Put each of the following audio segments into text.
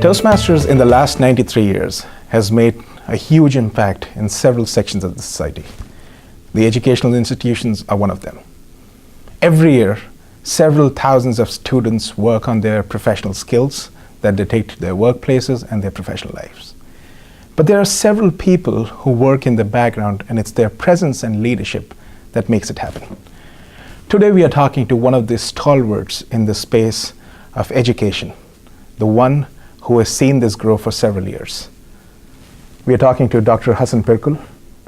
Toastmasters in the last 93 years has made a huge impact in several sections of the society. The educational institutions are one of them. Every year, several thousands of students work on their professional skills that they take to their workplaces and their professional lives. But there are several people who work in the background, and it's their presence and leadership that makes it happen. Today we are talking to one of the stalwarts in the space of education, the one who has seen this grow for several years. We are talking to Dr. Hassan Pirkul,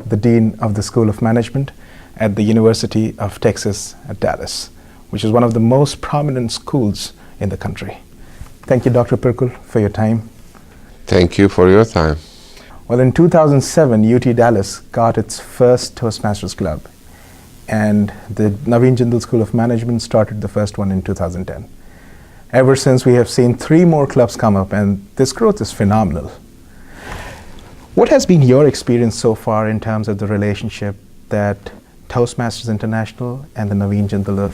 the Dean of the School of Management at the University of Texas at Dallas, which is one of the most prominent schools in the country. Thank you, Dr. Pirkul, for your time. Thank you for your time. Well, in 2007, UT Dallas got its first Toastmasters club, and the Naveen Jindal School of Management started the first one in 2010. Ever since, we have seen 3 more clubs come up, and this growth is phenomenal. What has been your experience so far in terms of the relationship that Toastmasters International and the Naveen Jindal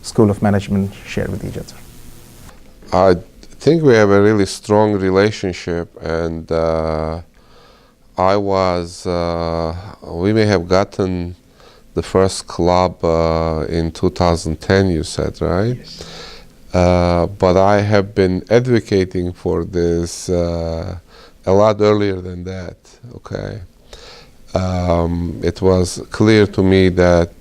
School of Management share with each other? I think we have a really strong relationship, and we may have gotten the first club in 2010, you said, right? Yes. But I have been advocating for this a lot earlier than that, okay? It was clear to me that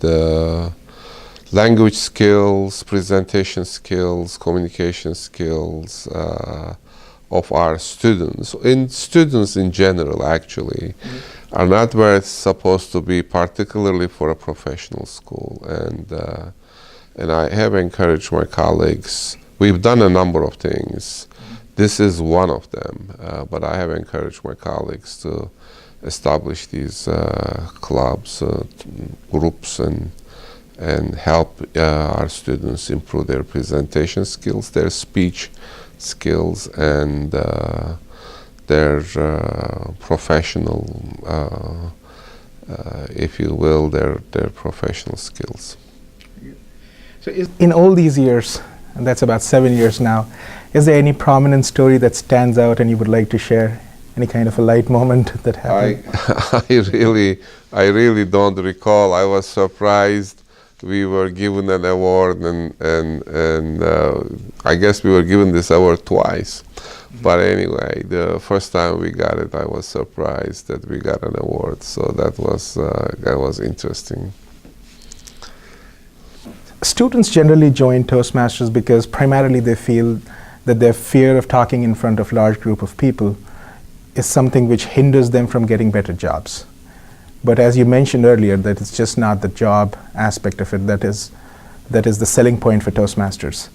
language skills, presentation skills, communication skills of our students in general actually, are not where it's supposed to be, particularly for a professional school. And I have encouraged my colleagues. We've done a number of things. This is one of them, but I have encouraged my colleagues to establish these clubs, groups, and help our students improve their presentation skills, their speech skills, and their professional, if you will, their professional skills. So in all these years, and that's about 7 years now, is there any prominent story that stands out and you would like to share? Any kind of a light moment that happened? I really don't recall. I was surprised. We were given an award, and I guess we were given this award twice. But anyway, the first time we got it, I was surprised that we got an award. So that was interesting. Students generally join Toastmasters because primarily they feel that their fear of talking in front of large group of people is something which hinders them from getting better jobs. But as you mentioned earlier, that it's just not the job aspect of it that is the selling point for Toastmasters.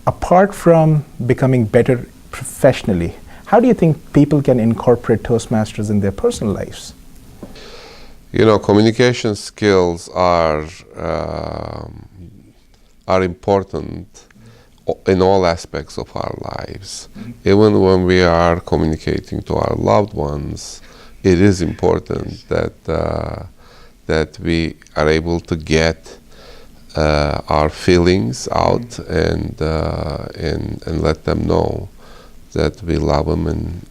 Apart from becoming better professionally, how do you think people can incorporate Toastmasters in their personal lives? You know, communication skills are important in all aspects of our lives. Even when we are communicating to our loved ones, it is important that we are able to get our feelings out and let them know that we love them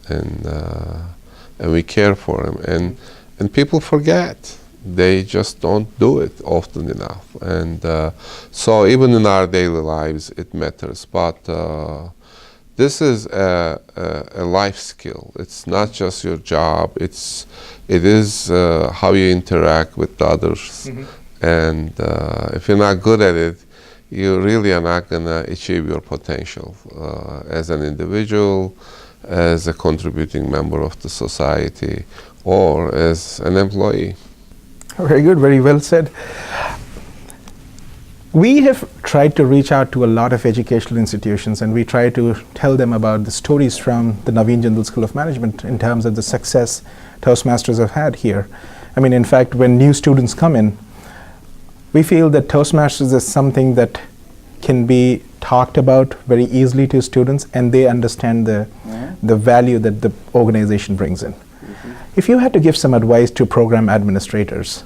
and we care for them. And people forget. They just don't do it often enough. And so even in our daily lives, it matters. But this is a life skill. It's not just your job. It is how you interact with others. And if you're not good at it, you really are not going to achieve your potential as an individual, as a contributing member of the society, or as an employee. Very good, very well said. We have tried to reach out to a lot of educational institutions, and we try to tell them about the stories from the Naveen Jindal School of Management in terms of the success Toastmasters have had here. I mean, in fact, when new students come in, we feel that Toastmasters is something that can be talked about very easily to students, and they understand the value that the organization brings in. If you had to give some advice to program administrators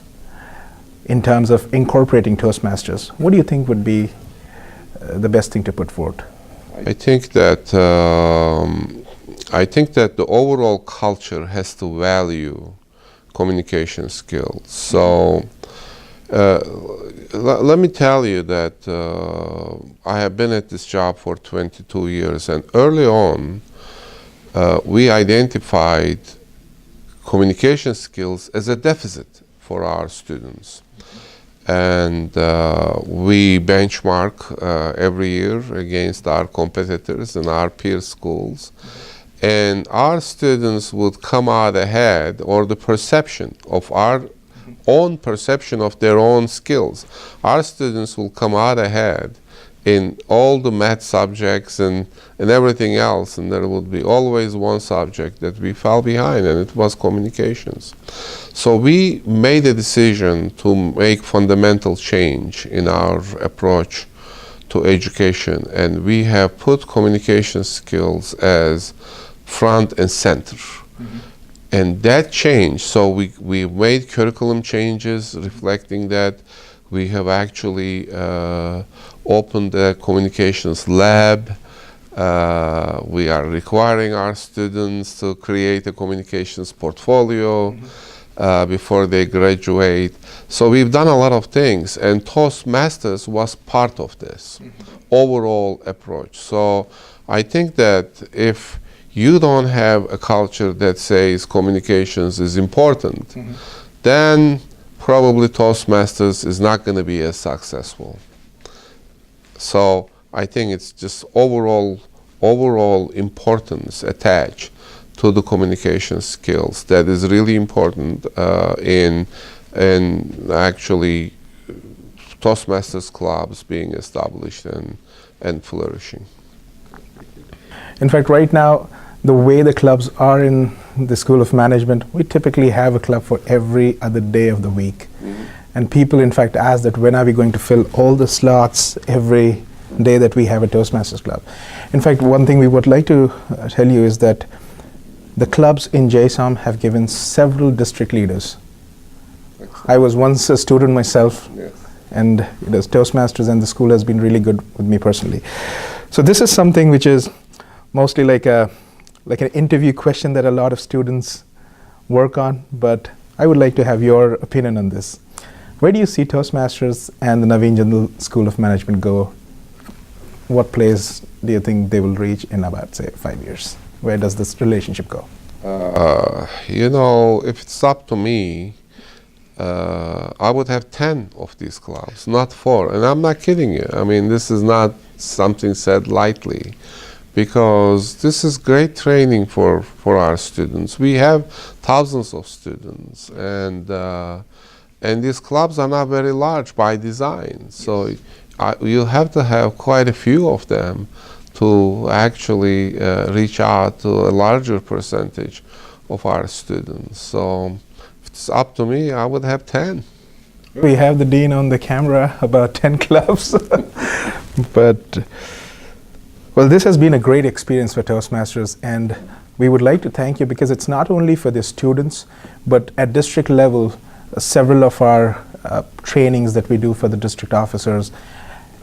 in terms of incorporating Toastmasters, what do you think would be the best thing to put forward? I think that I think that the overall culture has to value communication skills. So let me tell you that I have been at this job for 22 years, and early on we identified communication skills as a deficit for our students. And we benchmark every year against our competitors and our peer schools. And our students would come out ahead, or the perception of our own perception of their own skills. Our students will come out ahead in all the math subjects and everything else, and there would be always one subject that we fell behind, and it was communications. So we made a decision to make fundamental change in our approach to education, and we have put communication skills as front and center. And that changed, so we made curriculum changes reflecting that. We have actually opened a communications lab. We are requiring our students to create a communications portfolio before they graduate. So we've done a lot of things, and Toastmasters was part of this overall approach. So I think that if you don't have a culture that says communications is important, then probably Toastmasters is not going to be as successful. So I think it's just overall importance attached to the communication skills that is really important in actually Toastmasters clubs being established and flourishing. In fact, right now, the way the clubs are in the School of Management, we typically have a club for every other day of the week. And people, in fact, ask that when are we going to fill all the slots every day that we have a Toastmasters club. In fact, one thing we would like to tell you is that the clubs in JSOM have given several district leaders. Excellent. I was once a student myself, yes. And Toastmasters and the school has been really good with me personally. So this is something which is mostly like an interview question that a lot of students work on, but I would like to have your opinion on this. Where do you see Toastmasters and the Naveen Jindal School of Management go? What place do you think they will reach in about, say, 5 years? Where does this relationship go? If it's up to me, I would have 10 of these clubs, not 4. And I'm not kidding you. I mean, this is not something said lightly, because this is great training for our students. We have thousands of students, and these clubs are not very large by design. So you have to have quite a few of them to actually reach out to a larger percentage of our students. So if it's up to me, I would have 10. We have the dean on the camera, about 10 clubs. But well, this has been a great experience for Toastmasters, and we would like to thank you, because it's not only for the students, but at district level, several of our trainings that we do for the district officers,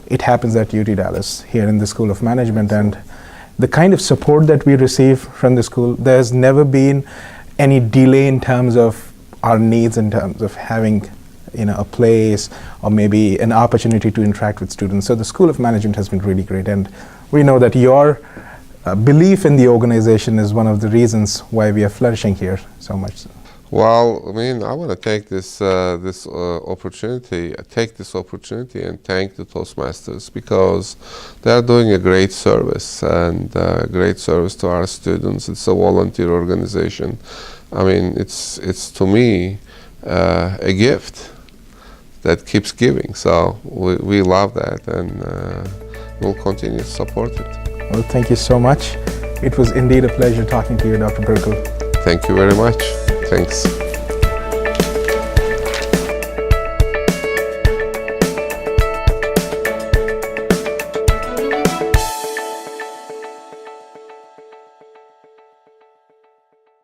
it happens at UT Dallas here in the School of Management. And the kind of support that we receive from the school, there's never been any delay in terms of our needs, in terms of having a place or maybe an opportunity to interact with students. So the School of Management has been really great, and we know that your belief in the organization is one of the reasons why we are flourishing here so much. Well, I mean, I want to take this opportunity and thank the Toastmasters, because they are doing a great service, and great service to our students. It's a volunteer organization. I mean, it's to me a gift that keeps giving. So we love that, and we'll continue to support it. Well, thank you so much. It was indeed a pleasure talking to you, Dr. Birkle. Thank you very much. Thanks.